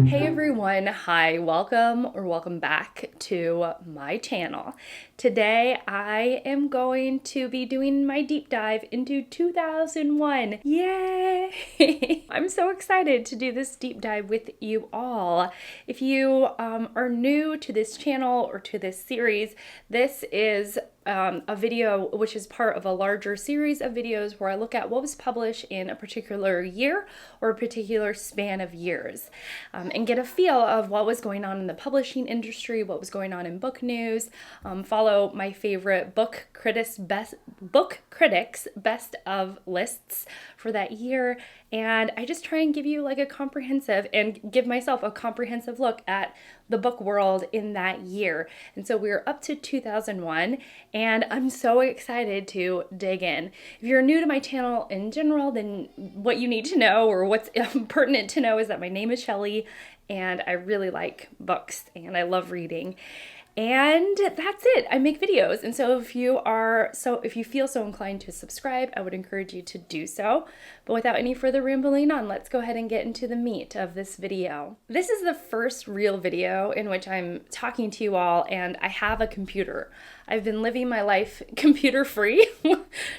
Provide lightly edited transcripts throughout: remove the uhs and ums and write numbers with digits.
Hey everyone, hi, welcome back to my channel. Today I am going to be doing my deep dive into 2001. Yay! I'm so excited to do this deep dive with you all. If you are new to this channel or to this series, this is a video which is part of a larger series of videos where I look at what was published in a particular year or a particular span of years, and get a feel of what was going on in the publishing industry, what was going on in book news, follow my favorite book critics best of lists for that year, and I just try and give you like a comprehensive and give myself a comprehensive look at the book world in that year. And so we're up to 2001 and I'm so excited to dig in. If you're new to my channel in general, then what you need to know or what's pertinent to know is that my name is Shelley and I really like books and I love reading. And that's it. I make videos. And so if you feel so inclined to subscribe, I would encourage you to do so. But without any further rambling on, let's go ahead and get into the meat of this video. This is the first real video in which I'm talking to you all and I have a computer. I've been living my life computer free,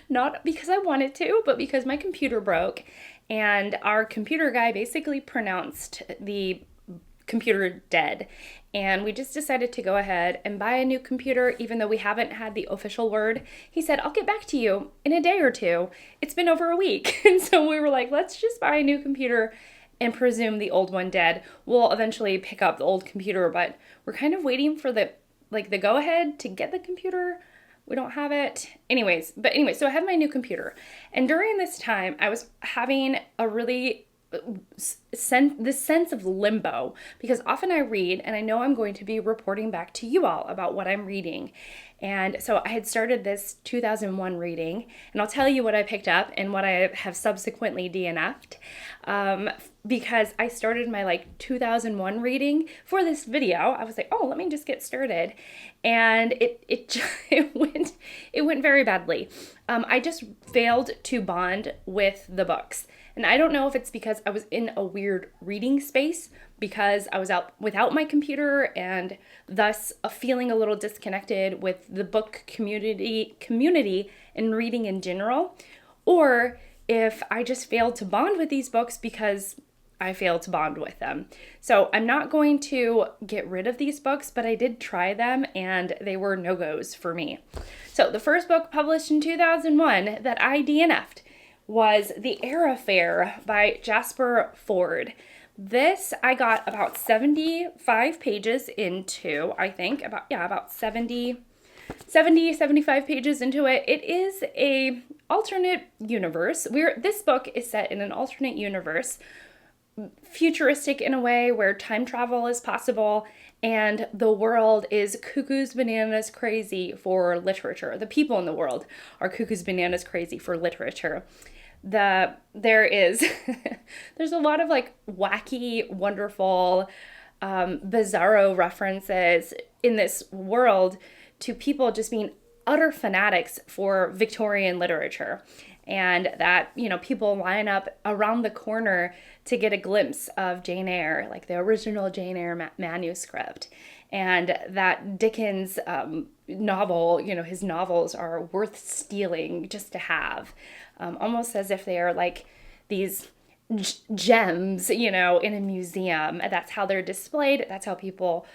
not because I wanted to, but because my computer broke and our computer guy basically pronounced the computer dead. And we just decided to go ahead and buy a new computer, even though we haven't had the official word. He said, I'll get back to you in a day or two. It's been over a week. And so we were like, let's just buy a new computer and presume the old one dead. We'll eventually pick up the old computer, but we're kind of waiting for the go ahead to get the computer. We don't have it. Anyway, so I have my new computer. And during this time, I was having a really this sense of limbo, because often I read and I know I'm going to be reporting back to you all about what I'm reading. And so I had started this 2001 reading, and I'll tell you what I picked up and what I have subsequently DNF'd, because I started my 2001 reading for this video. I was like, oh, let me just get started, and it went very badly. I just failed to bond with the books. And I don't know if it's because I was in a weird reading space, because I was out without my computer and thus feeling a little disconnected with the book community and reading in general, or if I just failed to bond with these books because I failed to bond with them. So I'm not going to get rid of these books, but I did try them and they were no-goes for me. So the first book published in 2001 that I DNF'd was The Air Affair by Jasper Fforde. This I got about 75 pages into, I think, about 75 pages into it. It is a alternate universe. This book is set in an alternate universe, futuristic in a way where time travel is possible and the world is cuckoo's bananas crazy for literature. The people in the world are cuckoo's bananas crazy for literature. There's a lot of wacky, wonderful, bizarro references in this world to people just being utter fanatics for Victorian literature, and that people line up around the corner to get a glimpse of Jane Eyre, like the original Jane Eyre manuscript, and that Dickens novel, his novels are worth stealing just to have. Almost as if they are like these gems, in a museum. That's how they're displayed. That's how people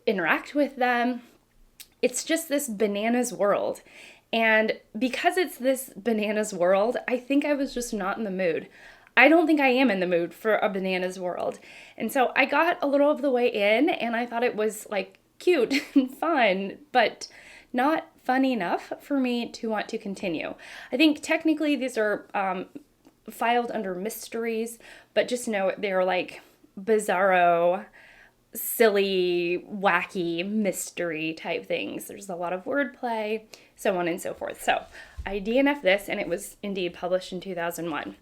interact with them. It's just this bananas world. And because it's this bananas world, I think I was just not in the mood. I don't think I am in the mood for a bananas world. And so I got a little of the way in and I thought it was cute and fun, but not fun enough for me to want to continue. I think technically these are filed under mysteries, but just know they're bizarro, silly, wacky mystery type things. There's a lot of wordplay, so on and so forth. So I DNF'd this, and it was indeed published in 2001.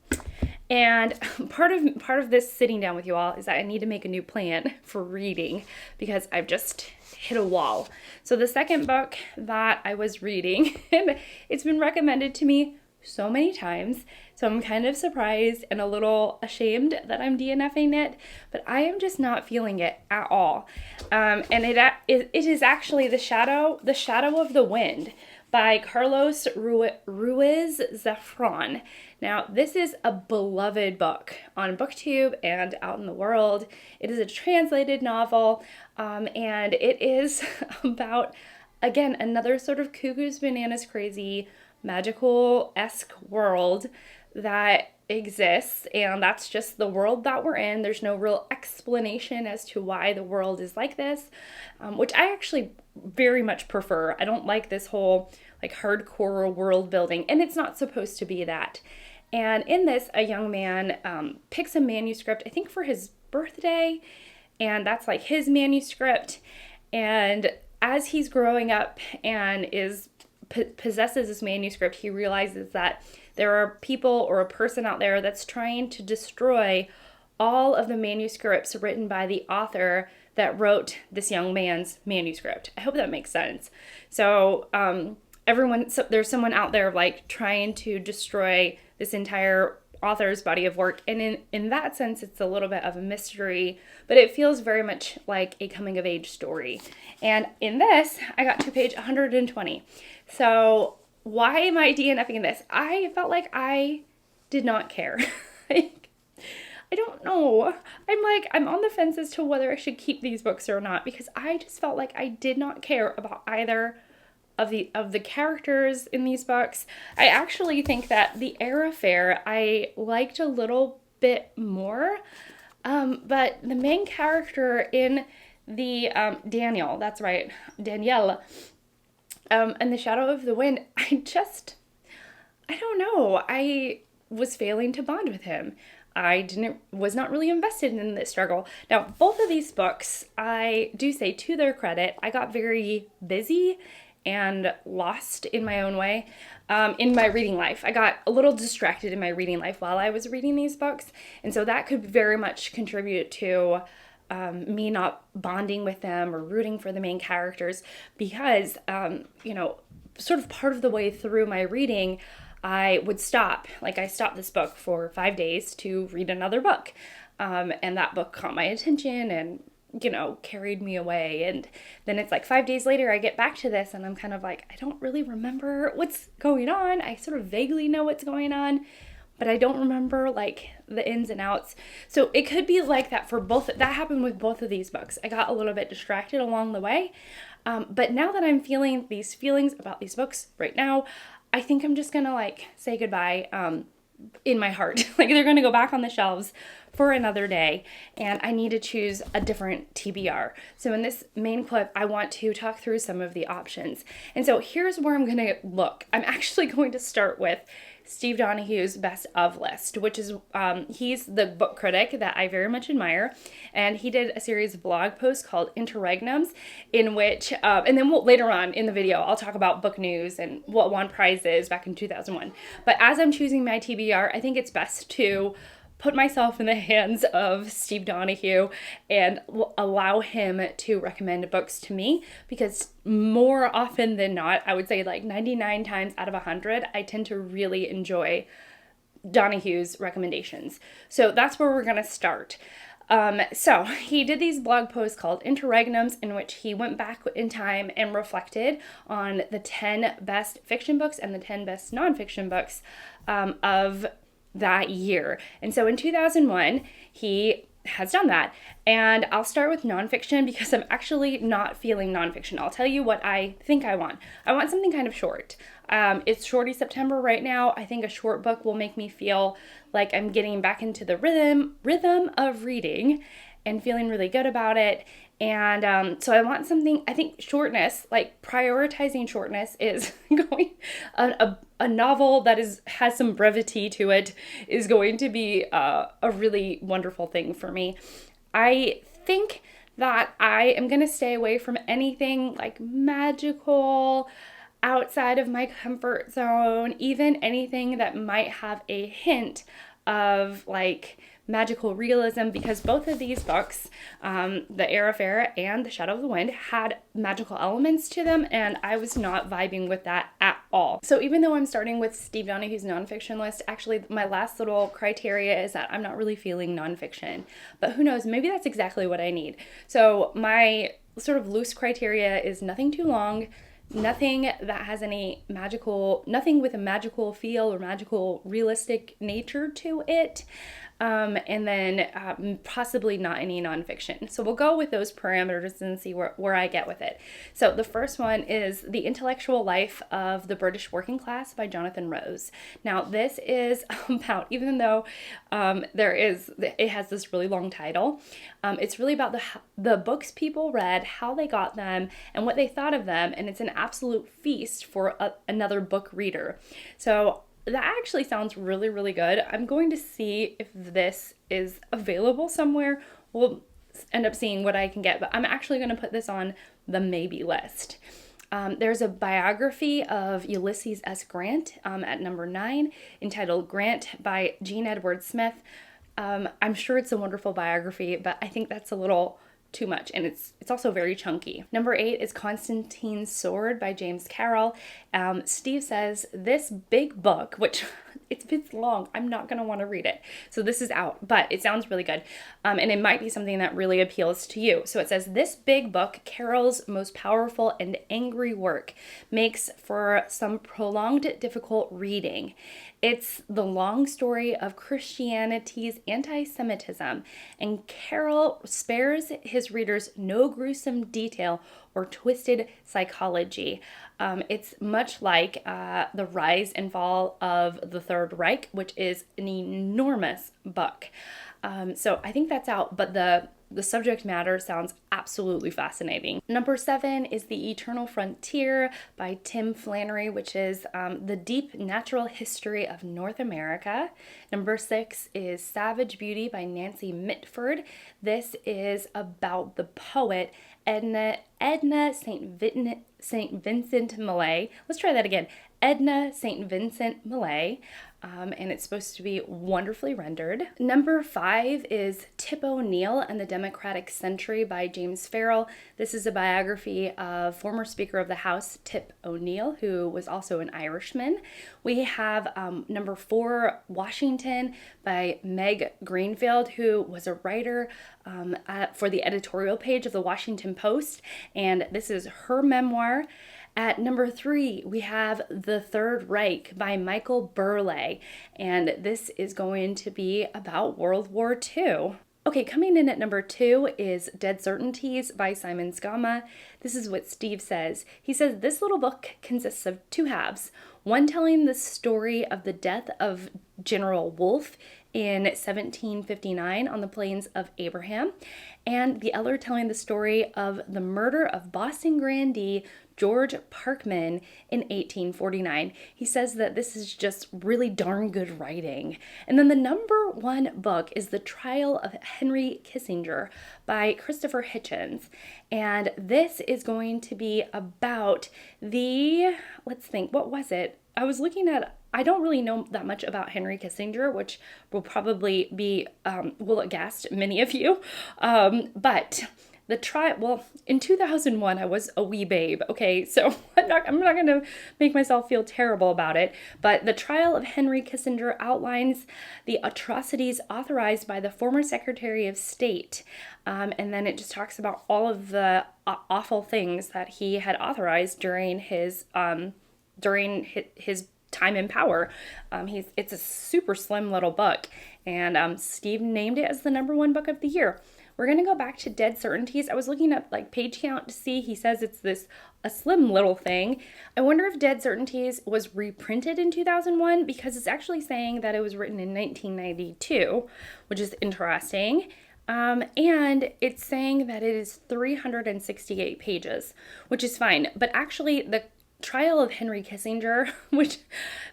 And part of this sitting down with you all is that I need to make a new plan for reading because I've just hit a wall. So the second book that I was reading, and it's been recommended to me so many times. So I'm kind of surprised and a little ashamed that I'm DNFing it, but I am just not feeling it at all. And it is actually The Shadow of the Wind by Carlos Ruiz Zafran. Now, this is a beloved book on BookTube and out in the world. It is a translated novel, and it is about, again, another sort of cuckoo's bananas crazy, magical-esque world that exists, and that's just the world that we're in. There's no real explanation as to why the world is like this, which I actually very much prefer. I don't like this whole like hardcore world building, and it's not supposed to be that. And in this, a young man picks a manuscript, I think for his birthday, and that's like his manuscript. And as he's growing up and possesses this manuscript, he realizes that there are people or a person out there that's trying to destroy all of the manuscripts written by the author that wrote this young man's manuscript. I hope that makes sense. So there's someone out there like trying to destroy this entire author's body of work. And in that sense, it's a little bit of a mystery, but it feels very much like a coming of age story. And in this, I got to page 120. So why am I DNFing this? I felt like I did not care. I don't know. I'm on the fence as to whether I should keep these books or not, because I just felt like I did not care about either of the characters in these books. I actually think that the air affair I liked a little bit more, but the main character in the Daniel, that's right, Danielle, and The Shadow of the Wind, I don't know. I was failing to bond with him. Was not really invested in this struggle. Now, both of these books, I do say to their credit, I got very busy and lost in my own way in my reading life. I got a little distracted in my reading life while I was reading these books. And so that could very much contribute to me not bonding with them or rooting for the main characters, because, sort of part of the way through my reading, I would stop. Like, I stopped this book for 5 days to read another book. And that book caught my attention and, carried me away. And then it's like 5 days later, I get back to this and I'm kind of like, I don't really remember what's going on. I sort of vaguely know what's going on, but I don't remember like the ins and outs. So it could be like that for both. That happened with both of these books. I got a little bit distracted along the way. But now that I'm feeling these feelings about these books right now, I think I'm just gonna like say goodbye in my heart. Like, they're gonna go back on the shelves for another day, and I need to choose a different TBR. So in this main clip, I want to talk through some of the options. And so here's where I'm gonna look. I'm actually going to start with Steve Donahue's best of list, which is, he's the book critic that I very much admire, and he did a series of blog posts called Interregnums, in which, and then later on in the video, I'll talk about book news and what won prizes back in 2001. But as I'm choosing my TBR, I think it's best to put myself in the hands of Steve Donahue and allow him to recommend books to me, because more often than not, I would say like 99 times out of 100, I tend to really enjoy Donahue's recommendations. So that's where we're going to start. So he did these blog posts called Interregnums, in which he went back in time and reflected on the 10 best fiction books and the 10 best nonfiction books of that year. And so in 2001, he has done that. And I'll start with nonfiction because I'm actually not feeling nonfiction. I'll tell you what I think I want. I want something kind of short. It's Shorty September right now. I think a short book will make me feel like I'm getting back into the rhythm of reading and feeling really good about it. And so I want something, I think shortness, like prioritizing shortness is going, a novel that has some brevity to it is going to be a really wonderful thing for me. I think that I am going to stay away from anything like magical, outside of my comfort zone, even anything that might have a hint of like magical realism, because both of these books, The Heir of Air and The Shadow of the Wind, had magical elements to them, and I was not vibing with that at all. So even though I'm starting with Steve Donahue's nonfiction list, actually my last little criteria is that I'm not really feeling nonfiction, but who knows, maybe that's exactly what I need. So my sort of loose criteria is nothing too long, nothing that has any magical, nothing with a magical feel or magical realistic nature to it. And then possibly not any nonfiction. So we'll go with those parameters and see where I get with it. So the first one is The Intellectual Life of the British Working Class by Jonathan Rose. Now this is about, even though it has this really long title, it's really about the books people read, how they got them, and what they thought of them, and it's an absolute feast for another book reader. So that actually sounds really, really good. I'm going to see if this is available somewhere. We'll end up seeing what I can get, but I'm actually going to put this on the maybe list. There's a biography of Ulysses S. Grant at number 9, entitled Grant by Jean Edward Smith. I'm sure it's a wonderful biography, but I think that's a little too much, and it's also very chunky. Number 8 is Constantine's Sword by James Carroll. Steve says this big book, which it's long, I'm not going to want to read it. So this is out, but it sounds really good. And it might be something that really appeals to you. So it says, this big book, Carroll's most powerful and angry work, makes for some prolonged, difficult reading. It's the long story of Christianity's anti-Semitism, and Carroll spares his readers no gruesome detail or twisted psychology. It's much like The Rise and Fall of the Third Reich, which is an enormous book. So I think that's out, but the subject matter sounds absolutely fascinating. Number 7 is The Eternal Frontier by Tim Flannery, which is the deep natural history of North America. Number 6 is Savage Beauty by Nancy Mitford. This is about the poet Edna St. Vincent Millay. Let's try that again. Edna St. Vincent Millay. And it's supposed to be wonderfully rendered. Number 5 is Tip O'Neill and the Democratic Century by James Farrell. This is a biography of former Speaker of the House Tip O'Neill, who was also an Irishman. We have number 4, Washington by Meg Greenfield, who was a writer for the editorial page of the Washington Post, and this is her memoir. At number 3, we have The Third Reich by Michael Burleigh, and this is going to be about World War II. Okay, coming in at number 2 is Dead Certainties by Simon Schama. This is what Steve says. He says, this little book consists of 2 halves. One telling the story of the death of General Wolfe in 1759 on the plains of Abraham, and the other telling the story of the murder of Boston grandee George Parkman in 1849. He says that this is just really darn good writing. And then the number 1 book is The Trial of Henry Kissinger by Christopher Hitchens. And this is going to be about let's think, what was it? I don't really know that much about Henry Kissinger, which will probably be, will aghast many of you. But in 2001, I was a wee babe, okay? So I'm not going to make myself feel terrible about it. But the trial of Henry Kissinger outlines the atrocities authorized by the former Secretary of State. And then it just talks about all of the awful things that he had authorized during his time in power. It's a super slim little book, and Steve named it as the number 1 book of the year. We're going to go back to Dead Certainties. I was looking up page count to see. He says it's a slim little thing. I wonder if Dead Certainties was reprinted in 2001, because it's actually saying that it was written in 1992, which is interesting. And it's saying that it is 368 pages, which is fine. But actually, the Trial of Henry Kissinger, which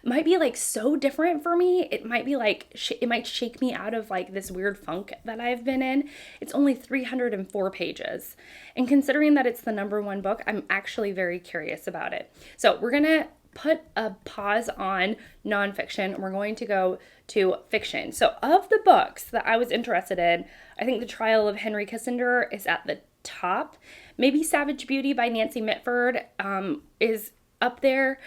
might be so different for me. It might be it might shake me out of this weird funk that I've been in. It's only 304 pages. And considering that it's the number 1 book, I'm actually very curious about it. So we're going to put a pause on nonfiction and we're going to go to fiction. So of the books that I was interested in, I think The Trial of Henry Kissinger is at the top. Maybe Savage Beauty by Nancy Mitford is up there.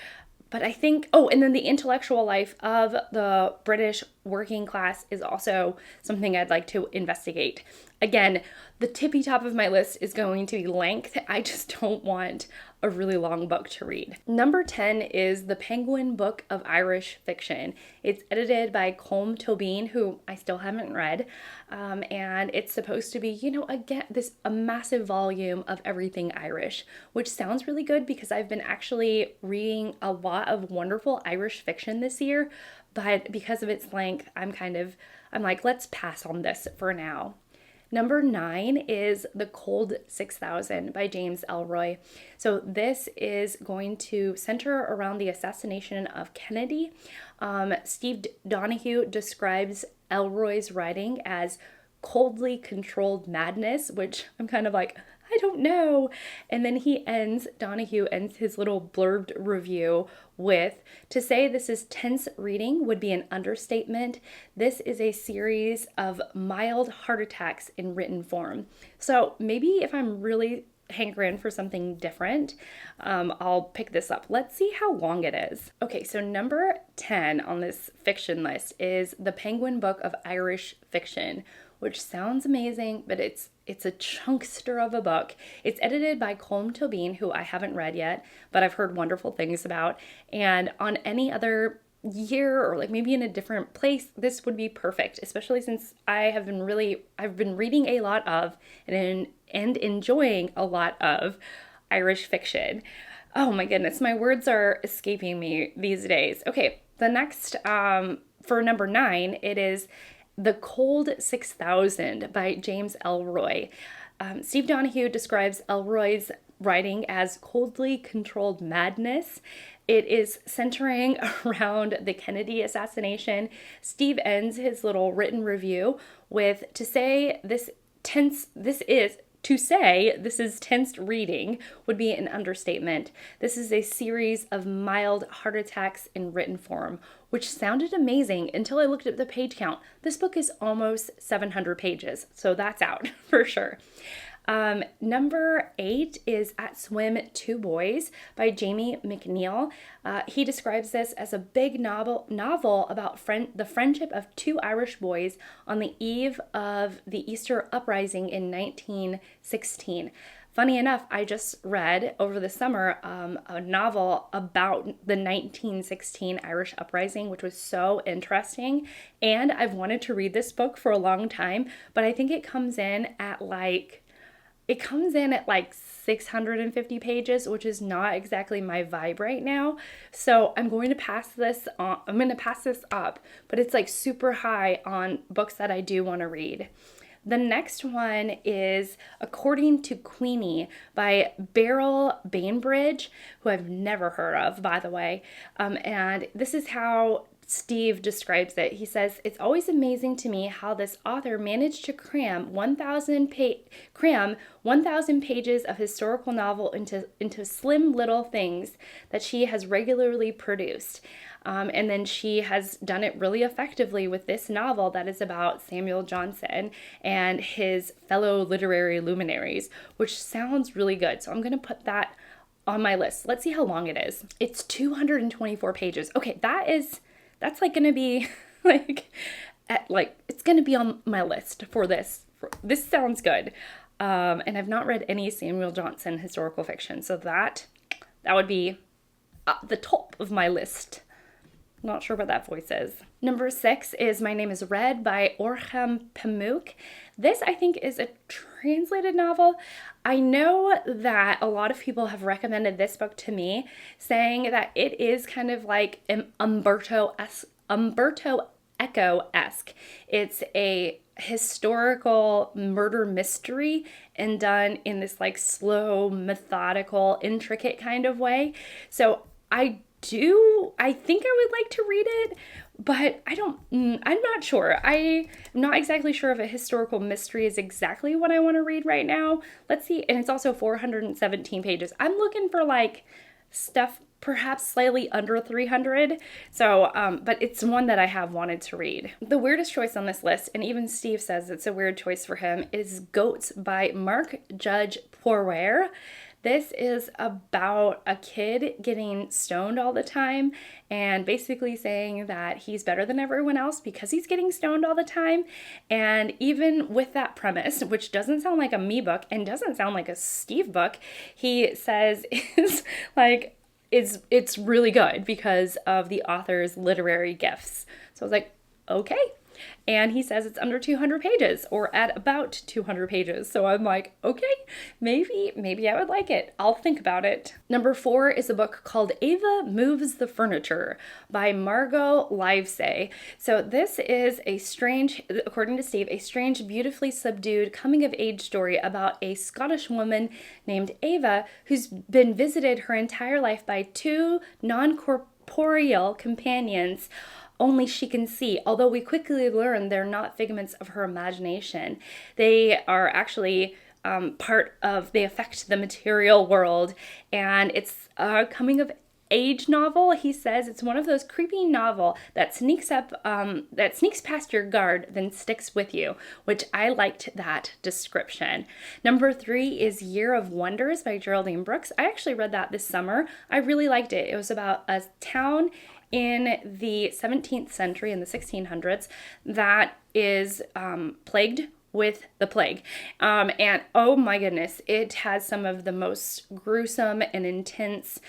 But I think, and then the intellectual life of the British working class is also something I'd like to investigate. Again, the tippy top of my list is going to be length. I just don't want a really long book to read. Number 10 is The Penguin Book of Irish Fiction. It's edited by Colm Tobin, who I still haven't read. And it's supposed to be, again, a massive volume of everything Irish, which sounds really good because I've been actually reading a lot of wonderful Irish fiction this year. But because of its length, I'm like, let's pass on this for now. Number 9 is The Cold 6000 by James Ellroy. So this is going to center around the assassination of Kennedy. Steve Donahue describes Ellroy's writing as coldly controlled madness, which I'm kind of like, I don't know. And then Donahue ends his little blurbed review with, to say this is tense reading would be an understatement. This is a series of mild heart attacks in written form. So maybe if I'm really hankering for something different, I'll pick this up. Let's see how long it is. Okay, so number 10 on this fiction list is The Penguin Book of Irish Fiction, which sounds amazing, but it's a chunkster of a book. It's edited by Colm Tobin, who I haven't read yet, but I've heard wonderful things about. And on any other year or like maybe in a different place, this would be perfect, especially since I've been reading a lot of and enjoying a lot of Irish fiction. Oh my goodness, my words are escaping me these days. Okay, the next, for number 9, it is The Cold 6000 by James Ellroy. Steve Donahue describes Ellroy's writing as coldly controlled madness. It is centering around the Kennedy assassination. Steve ends his little written review with, to say this is tense reading would be an understatement. This is a series of mild heart attacks in written form, which sounded amazing until I looked at the page count. This book is almost 700 pages, so that's out for sure. Number 8 is At Swim, Two Boys by Jamie McNeill. He describes this as a big novel about the friendship of two Irish boys on the eve of the Easter Uprising in 1916. Funny enough, I just read over the summer a novel about the 1916 Irish Uprising, which was so interesting. And I've wanted to read this book for a long time, but I think it comes in at like 650 pages, which is not exactly my vibe right now. So I'm going to pass this on. I'm going to pass this up, but it's like super high on books that I do want to read. The next one is According to Queeney by Beryl Bainbridge, who I've never heard of, by the way. And this is how Steve describes it. He says, "It's always amazing to me how this author managed to cram 1,000 pages of historical novel into slim little things that she has regularly produced." And then she has done it really effectively with this novel that is about Samuel Johnson and his fellow literary luminaries, which sounds really good. So I'm going to put that on my list. Let's see how long it is. It's 224 pages. Okay, that's like going to be it's going to be on my list for this. This sounds good. And I've not read any Samuel Johnson historical fiction, so that would be at the top of my list. Not sure what that voice is. Number 6 is My Name is Red by Orhan Pamuk. This, I think, is a translated novel. I know that a lot of people have recommended this book to me, saying that it is kind of like an Umberto Eco-esque. It's a historical murder mystery and done in this like slow, methodical, intricate kind of way. So I think I would like to read it, but I'm not sure. I'm not exactly sure if a historical mystery is exactly what I want to read right now. Let's see. And it's also 417 pages. I'm looking for like stuff perhaps slightly under 300. So, but it's one that I have wanted to read. The weirdest choice on this list, and even Steve says it's a weird choice for him, is Goats by Mark Judge Poirier. This is about a kid getting stoned all the time and basically saying that he's better than everyone else because he's getting stoned all the time. And even with that premise, which doesn't sound like a me book and doesn't sound like a Steve book, he says is like, it's really good because of the author's literary gifts. So I was like, okay. And he says it's under 200 pages or at about 200 pages. So I'm like, okay, maybe I would like it. I'll think about it. Number 4 is a book called Ava Moves the Furniture by Margot Livesey. So this is a strange, according to Steve, a strange, beautifully subdued coming of age story about a Scottish woman named Ava who's been visited her entire life by 2 non-corporeal companions only she can see, although we quickly learn they're not figments of her imagination. They are actually they affect the material world, and it's a coming of age novel. He says it's one of those creepy novel that sneaks past your guard, then sticks with you, which I liked that description. Number 3 is Year of Wonders by Geraldine Brooks. I actually read that this summer. I really liked it. It was about a town in the 17th century, in the 1600s, that is plagued with the plague. And oh my goodness, it has some of the most gruesome and intense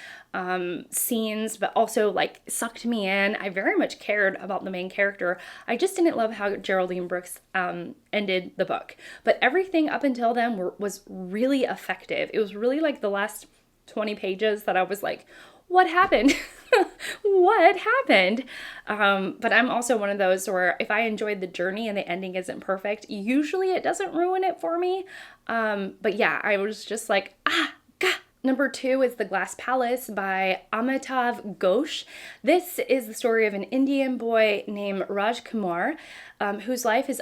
scenes, but also like sucked me in. I very much cared about the main character. I just didn't love how Geraldine Brooks ended the book. But everything up until then was really effective. It was really like the last 20 pages that I was like, what happened? What happened? But I'm also one of those where if I enjoyed the journey and the ending isn't perfect, usually it doesn't ruin it for me. But yeah, I was just like, gah. Number 2 is The Glass Palace by Amitav Ghosh. This is the story of an Indian boy named Raj Kumar, whose life is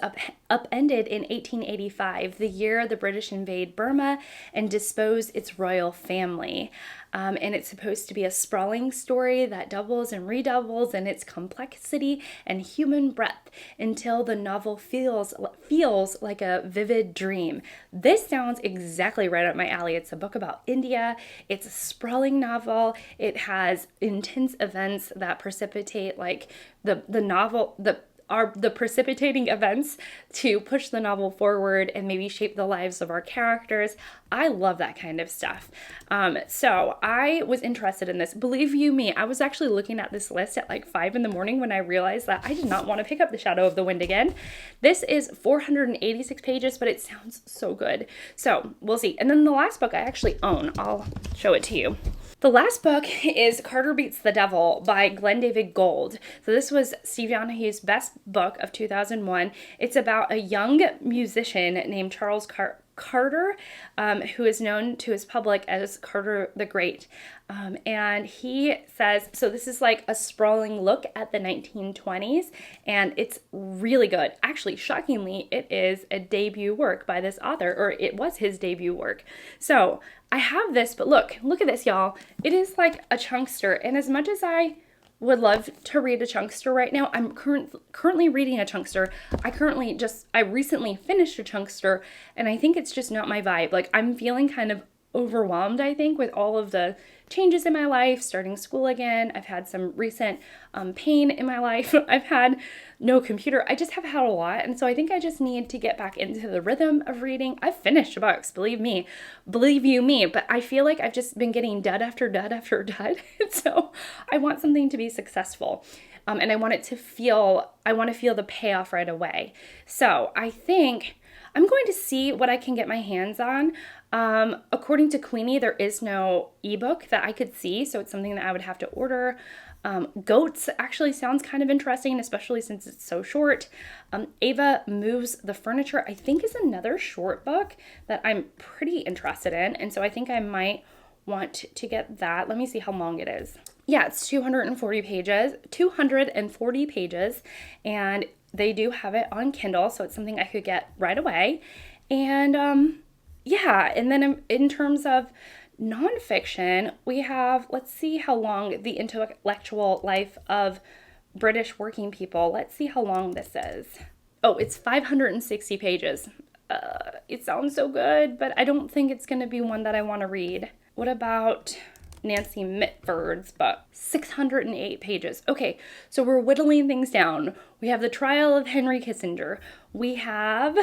upended in 1885, the year the British invade Burma and dispose its royal family. And it's supposed to be a sprawling story that doubles and redoubles in its complexity and human breadth until the novel feels like a vivid dream. This sounds exactly right up my alley. It's a book about India. It's a sprawling novel. It has intense events that precipitate like the precipitating events to push the novel forward and maybe shape the lives of our characters. I love that kind of stuff. So I was interested in this. Believe you me, I was actually looking at this list at like 5 a.m. when I realized that I did not want to pick up The Shadow of the Wind again. This is 486 pages, but it sounds so good. So we'll see. And then the last book I actually own. I'll show it to you. The last book is Carter Beats the Devil by Glen David Gould. So this was Steve Donahue's best book of 2001. It's about a young musician named Charles Carter, who is known to his public as Carter the Great. And he says, so this is like a sprawling look at the 1920s, and it's really good. Actually, shockingly, it is a debut work by this author, or it was his debut work. So I have this, but look at this, y'all. It is like a chunkster, and as much as I would love to read a chunkster right now, I'm currently reading a chunkster. I recently finished a chunkster, and I think it's just not my vibe. Like, I'm feeling kind of overwhelmed, I think, with all of the changes in my life, starting school again. I've had some recent pain in my life. I've had no computer. I just have had a lot. And so I think I just need to get back into the rhythm of reading. I've finished books, believe you me, but I feel like I've just been getting dud after dud after dud. So I want something to be successful. And I want to feel the payoff right away. So I think I'm going to see what I can get my hands on. According to Queeney, there is no ebook that I could see, so it's something that I would have to order. Goats actually sounds kind of interesting, especially since it's so short. Ava Moves the Furniture, I think, is another short book that I'm pretty interested in, and so I think I might want to get that. Let me see how long it is. Yeah, it's 240 pages, and they do have it on Kindle, so it's something I could get right away. And yeah, and then in terms of Nonfiction, we have, let's see how long, The Intellectual Life of British Working People. Let's see how long this is. Oh, it's 560 pages. It sounds so good, but I don't think it's going to be one that I want to read. What about Nancy Mitford's book? 608 pages. Okay, so we're whittling things down. We have The Trial of Henry Kissinger. We have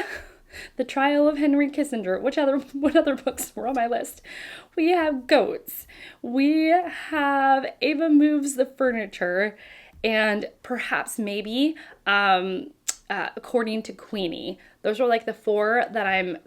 The Trial of Henry Kissinger. What other books were on my list? We have Goats. We have Ava Moves the Furniture, and perhaps maybe According to Queeney. Those are like the four that I'm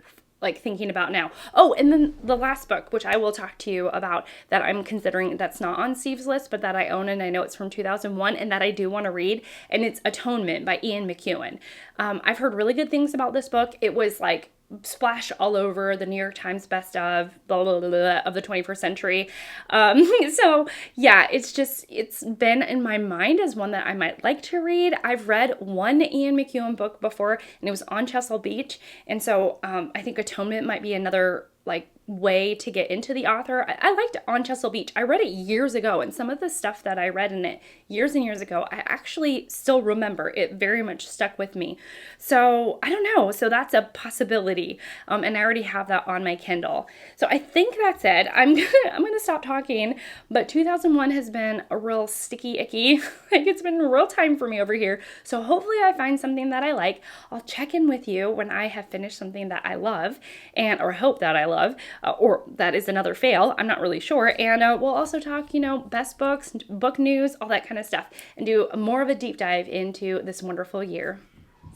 like thinking about now. Oh, and then the last book, which I will talk to you about, that I'm considering, that's not on Steve's list, but that I own, and I know it's from 2001 and that I do want to read, and it's Atonement by Ian McEwan. I've heard really good things about this book. It was like splash all over the New York Times best of blah, blah, blah, blah, of the 21st century. So yeah, it's been in my mind as one that I might like to read. I've read one Ian McEwan book before, and it was On Chesil Beach. And so I think Atonement might be another like way to get into the author. I liked On Chesil Beach. I read it years ago, and some of the stuff that I read in it years and years ago, I actually still remember. It very much stuck with me. So I don't know. So that's a possibility. And I already have that on my Kindle. So I think that's it. I'm gonna stop talking. But 2001 has been a real sticky icky. Like, it's been a real time for me over here. So hopefully I find something that I like. I'll check in with you when I have finished something that I love, or hope that I love. Or that is another fail. I'm not really sure. And we'll also talk, best books, book news, all that kind of stuff, and do more of a deep dive into this wonderful year.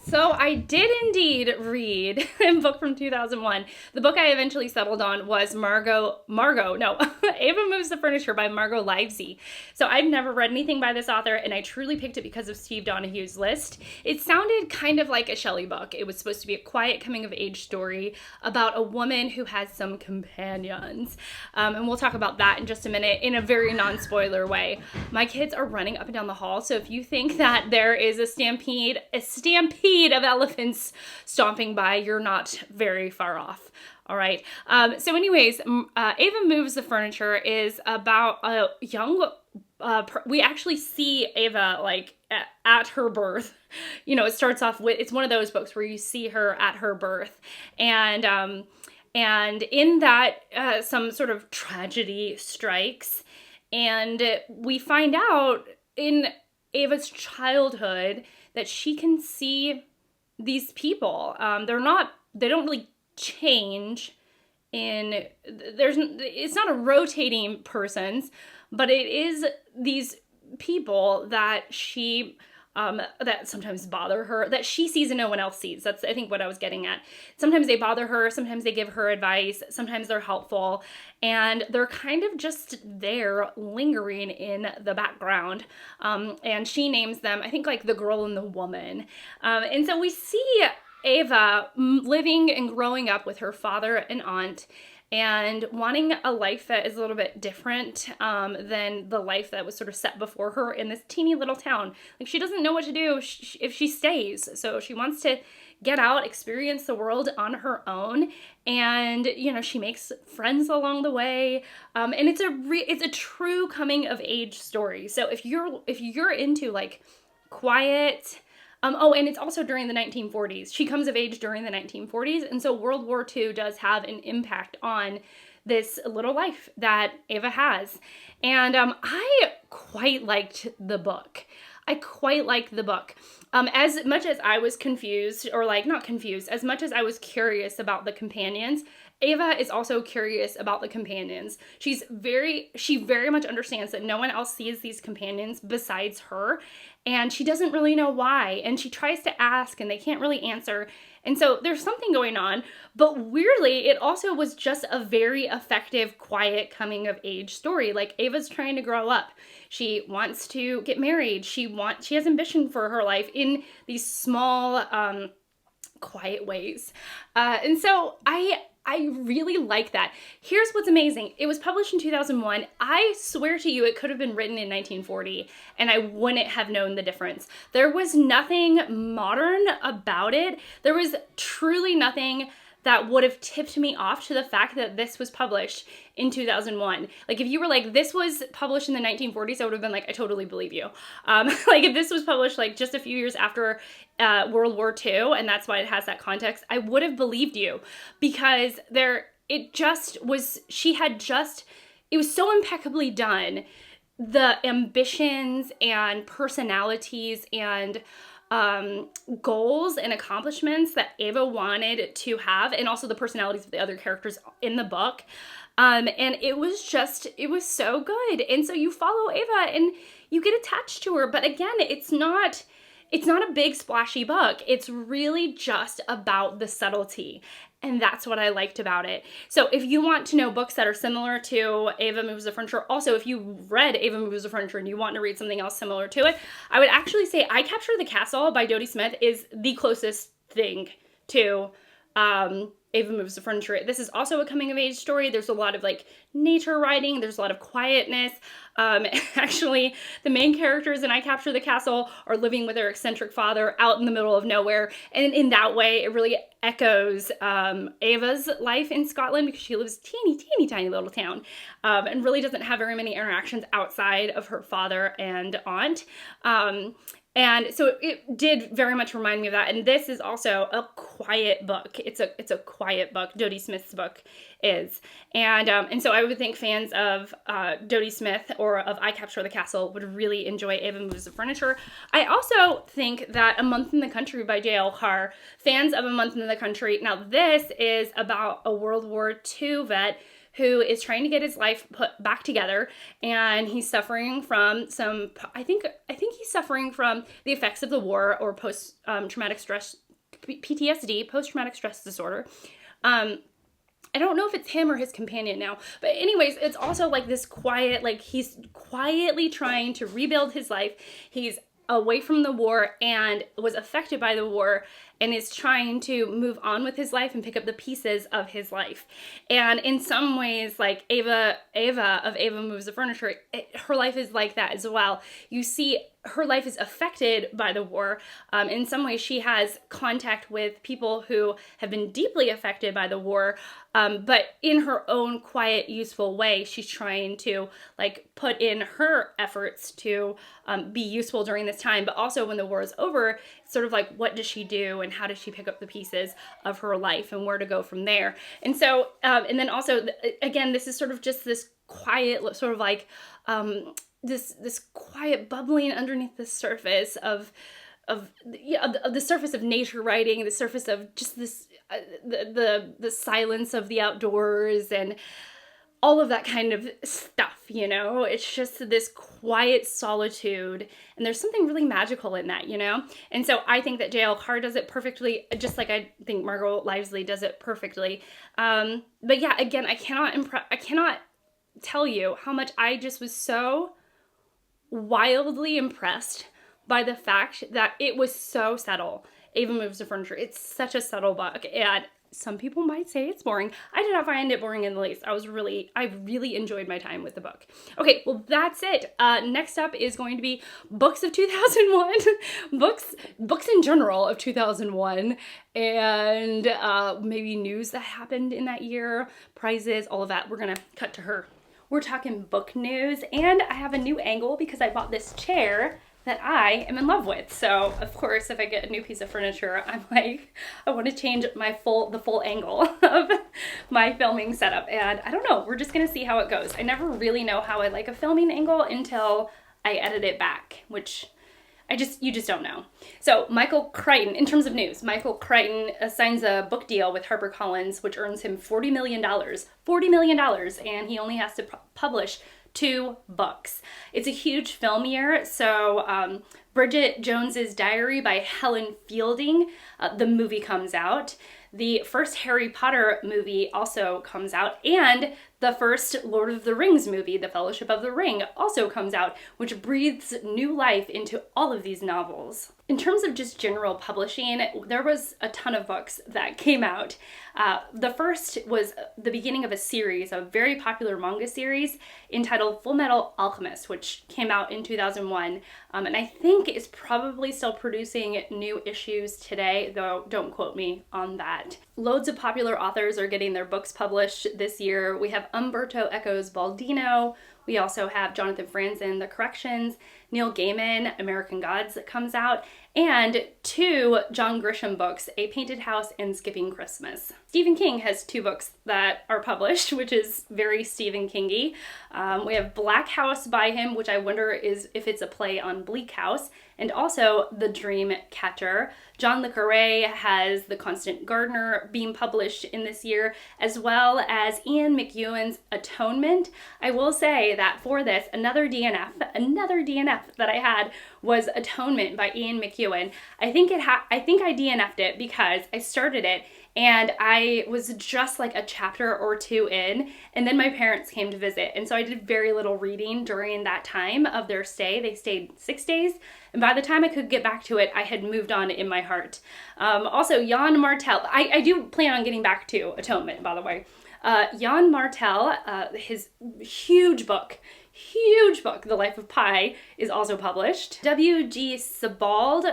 So I did indeed read a book from 2001. The book I eventually settled on was Ava Moves the Furniture by Margot Livesey. So I've never read anything by this author, and I truly picked it because of Steve Donahue's list. It sounded kind of like a Shelley book. It was supposed to be a quiet coming-of-age story about a woman who has some companions. And we'll talk about that in just a minute in a very non-spoiler way. My kids are running up and down the hall, so if you think that there is a stampede of elephants stomping by, you're not very far off. All right. So anyways, Ava Moves the Furniture is about a young, we actually see Ava like at her birth. It starts off with, it's one of those books where you see her at her birth, and in that some sort of tragedy strikes, and we find out in Ava's childhood that she can see these people. They don't really change it's not a rotating persons, but it is these people that she, that sometimes bother her, that she sees and no one else sees. That's, I think, what I was getting at. Sometimes they bother her, sometimes they give her advice, sometimes they're helpful, and they're kind of just there lingering in the background. And she names them, I think, like the girl and the woman. And so we see Ava living and growing up with her father and aunt, and wanting a life that is a little bit different than the life that was sort of set before her in this teeny little town. Like, she doesn't know what to do if she stays. So she wants to get out, experience the world on her own, and she makes friends along the way. And it's a true coming of age story. So if you're into like quiet. And it's also during the 1940s. She comes of age during the 1940s, and so World War II does have an impact on this little life that Ava has. And I quite liked the book. As much as I was confused, or like not confused, as much as I was curious about the companions, Ava is also curious about the companions. She very much understands that no one else sees these companions besides her, and she doesn't really know why, and she tries to ask, and they can't really answer. And so there's something going on, but weirdly, it also was just a very effective, quiet coming-of-age story. Like, Ava's trying to grow up. She wants to get married. She has ambition for her life in these small, quiet ways. And so I really like that. Here's what's amazing. It was published in 2001. I swear to you, it could have been written in 1940, and I wouldn't have known the difference. There was nothing modern about it. There was truly nothing that would have tipped me off to the fact that this was published in 2001. Like, if you were like, this was published in the 1940s, I would have been like, I totally believe you. Like, if this was published like just a few years after World War II, and that's why it has that context, I would have believed you, because it was so impeccably done. The ambitions and personalities and goals and accomplishments that Ava wanted to have, and also the personalities of the other characters in the book. And it was so good. And so you follow Ava and you get attached to her. But again, it's not a big splashy book. It's really just about the subtlety. And that's what I liked about it. So if you want to know books that are similar to Ava Moves the Furniture, also if you read Ava Moves the Furniture and you want to read something else similar to it, I would actually say I Capture the Castle by Dodie Smith is the closest thing to Ava Moves the Furniture. This is also a coming of age story. There's a lot of like nature writing. There's a lot of quietness. Actually, the main characters in I Capture the Castle are living with their eccentric father out in the middle of nowhere. And in that way, it really echoes Ava's life in Scotland, because she lives teeny tiny little town and really doesn't have very many interactions outside of her father and aunt. And so it did very much remind me of that. And this is also a quiet book. It's a quiet book. Dodie Smith's book is. And so I would think fans of Dodie Smith or of I Capture the Castle would really enjoy Ava Moves the Furniture. I also think that A Month in the Country by J.L. Carr, fans of A Month in the Country. Now this is about a World War II vet who is trying to get his life put back together, and he's suffering from I think he's suffering from the effects of the war, or post-traumatic stress, PTSD, post-traumatic stress disorder. I don't know if it's him or his companion now, but anyways, it's also like this quiet, like he's quietly trying to rebuild his life. He's away from the war and was affected by the war, and is trying to move on with his life and pick up the pieces of his life. And in some ways, like Ava of Ava Moves the Furniture, her life is like that as well. You see, her life is affected by the war. In some ways, she has contact with people who have been deeply affected by the war, but in her own quiet, useful way, she's trying to like put in her efforts to be useful during this time. But also when the war is over, it's sort of like, what does she do and how does she pick up the pieces of her life and where to go from there? And so, and then also, again, this is sort of just this quiet, sort of like, this quiet bubbling underneath the surface of the surface of nature writing, the surface of just this, the silence of the outdoors and all of that kind of stuff, you know? It's just this quiet solitude, and there's something really magical in that, you know? And so I think that J.L. Carr does it perfectly, just like I think Margot Livesey does it perfectly. But yeah, again, I cannot tell you how much I just was so wildly impressed by the fact that it was so subtle. Ava Moves the Furniture. It's such a subtle book, and some people might say it's boring. I did not find it boring in the least. I really enjoyed my time with the book. Okay, well that's it. Next up is going to be books of 2001, books in general of 2001, and maybe news that happened in that year, prizes, all of that. We're gonna cut to her. We're talking book news, and I have a new angle because I bought this chair that I am in love with. So of course, if I get a new piece of furniture, I'm like, I want to change the full angle of my filming setup. And I don't know, we're just gonna see how it goes. I never really know how I like a filming angle until I edit it back, which you just don't know. So Michael Crichton, in terms of news, Michael Crichton signs a book deal with HarperCollins, which earns him $40 million, and he only has to publish 2 books. It's a huge film year, so Bridget Jones's Diary by Helen Fielding, the movie comes out. The first Harry Potter movie also comes out, and the first Lord of the Rings movie, The Fellowship of the Ring, also comes out, which breathes new life into all of these novels. In terms of just general publishing, there was a ton of books that came out. The first was the beginning of a series, a very popular manga series entitled Full Metal Alchemist, which came out in 2001. And I think think is probably still producing new issues today, though don't quote me on that. Loads of popular authors are getting their books published this year. We have Umberto Eco's Bauldino. We also have Jonathan Franzen, The Corrections, Neil Gaiman, American Gods, that comes out, and 2 John Grisham books, A Painted House and Skipping Christmas. Stephen King has 2 books that are published, which is very Stephen King-y. We have Black House by him, which I wonder if it's a play on Bleak House, and also The Dream Catcher. John le Carré has The Constant Gardener being published in this year, as well as Ian McEwan's Atonement. I will say that for this, another DNF that I had was Atonement by Ian McEwan. I think I DNF'd it because I started it and I was just like a chapter or 2 in, and then my parents came to visit, and so I did very little reading during that time of their stay. They stayed 6 days, and by the time I could get back to it, I had moved on in my heart. Also, Yann Martel. I do plan on getting back to Atonement, by the way. Yann Martel, his huge book, The Life of Pi, is also published. W.G. Sebald,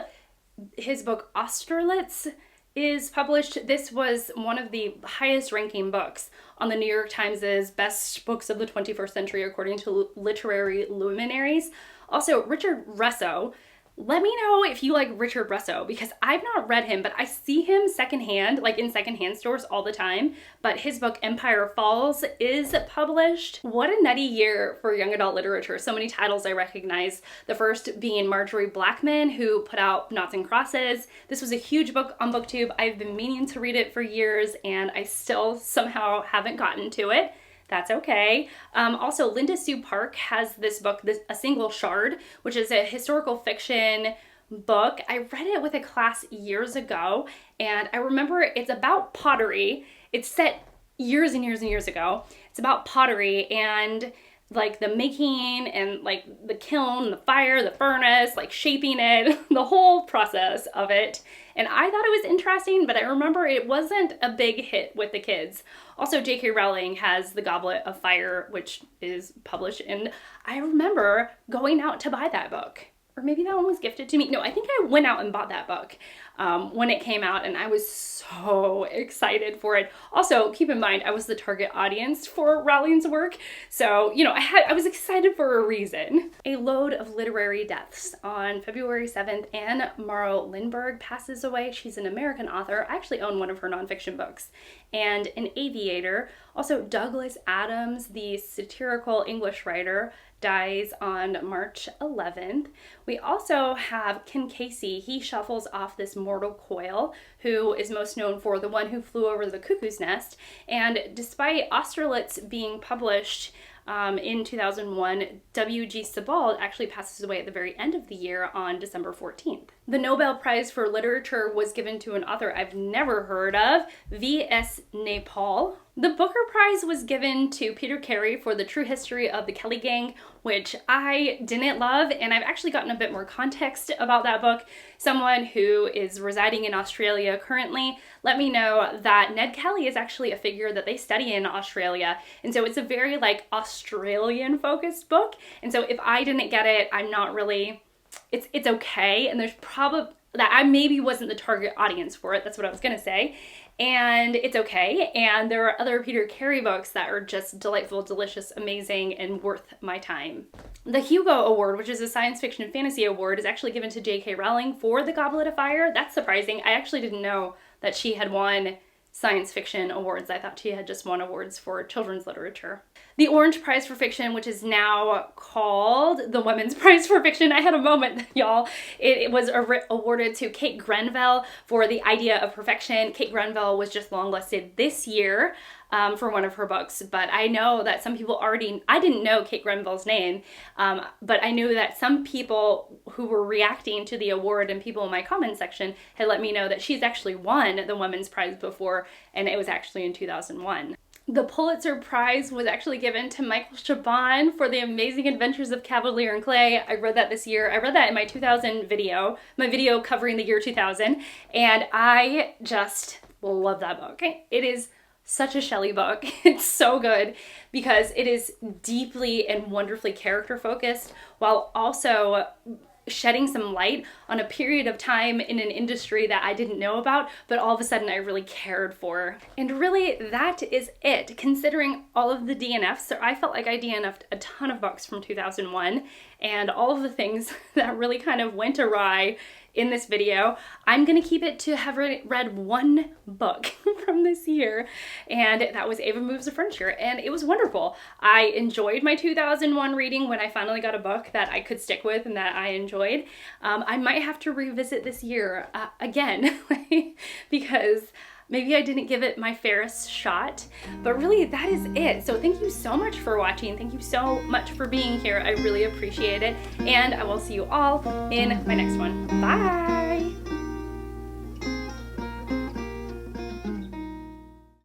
his book Austerlitz, is published. This was one of the highest ranking books on the New York Times' best books of the 21st century, according to literary luminaries. Also, Richard Russo. Let me know if you like Richard Russo, because I've not read him, but I see him secondhand, like in secondhand stores all the time. But his book Empire Falls is published. What a nutty year for young adult literature. So many titles I recognize. The first being Marjorie Blackman, who put out Noughts and Crosses. This was a huge book on BookTube. I've been meaning to read it for years, and I still somehow haven't gotten to it. That's okay. Also, Linda Sue Park has this book, A Single Shard, which is a historical fiction book. I read it with a class years ago, and I remember it's about pottery. It's set years and years and years ago. It's about pottery and like the making and like the kiln, the fire, the furnace, like shaping it, the whole process of it. And I thought it was interesting, but I remember it wasn't a big hit with the kids. Also, J.K. Rowling has The Goblet of Fire, which is published, and I remember going out to buy that book. Or maybe that one was gifted to me. No, I think I went out and bought that book when it came out, and I was so excited for it. Also, keep in mind, I was the target audience for Rowling's work, so, you know, I was excited for a reason. A load of literary deaths. On February 7th, Anne Morrow Lindbergh passes away. She's an American author. I actually own one of her nonfiction books. And an aviator. Also, Douglas Adams, the satirical English writer, dies on March 11th. We also have Ken Casey. He shuffles off this mortal coil, who is most known for The One Who Flew Over the Cuckoo's Nest. And despite Austerlitz being published in 2001, W.G. Sebald actually passes away at the very end of the year on December 14th. The Nobel Prize for Literature was given to an author I've never heard of, V.S. Naipaul. The Booker Prize was given to Peter Carey for The True History of the Kelly Gang, which I didn't love, and I've actually gotten a bit more context about that book. Someone who is residing in Australia currently let me know that Ned Kelly is actually a figure that they study in Australia, and so it's a very like Australian focused book, and so if I didn't get it, I'm not really, it's okay, and there's probably that I maybe wasn't the target audience for it. That's what I was gonna say. And it's okay. And there are other Peter Carey books that are just delightful, delicious, amazing, and worth my time. The Hugo Award, which is a science fiction and fantasy award, is actually given to J.K. Rowling for The Goblet of Fire. That's surprising. I actually didn't know that she had won science fiction awards. I thought she had just won awards for children's literature. The Orange Prize for Fiction, which is now called the Women's Prize for Fiction. I had a moment, y'all. It was awarded to Kate Grenville for The Idea of Perfection. Kate Grenville was just longlisted this year for one of her books, but I know that some people I didn't know Kate Grenville's name, but I knew that some people who were reacting to the award and people in my comment section had let me know that she's actually won the Women's Prize before, and it was actually in 2001. The Pulitzer Prize was actually given to Michael Chabon for The Amazing Adventures of Cavalier and Clay. I read that this year. I read that in my 2000 video, my video covering the year 2000, and I just love that book. It is such a Shelley book. It's so good because it is deeply and wonderfully character focused while also shedding some light on a period of time in an industry that I didn't know about, but all of a sudden I really cared for. And really, that is it. Considering all of the DNFs, so I felt like I DNF'd a ton of books from 2001, and all of the things that really kind of went awry in this video, I'm gonna keep it to have read one book from this year, and that was Ava Moves the Furniture, and it was wonderful. I enjoyed my 2001 reading when I finally got a book that I could stick with and that I enjoyed. I might have to revisit this year again because maybe I didn't give it my fairest shot, but really that is it. So thank you so much for watching. Thank you so much for being here. I really appreciate it. And I will see you all in my next one. Bye.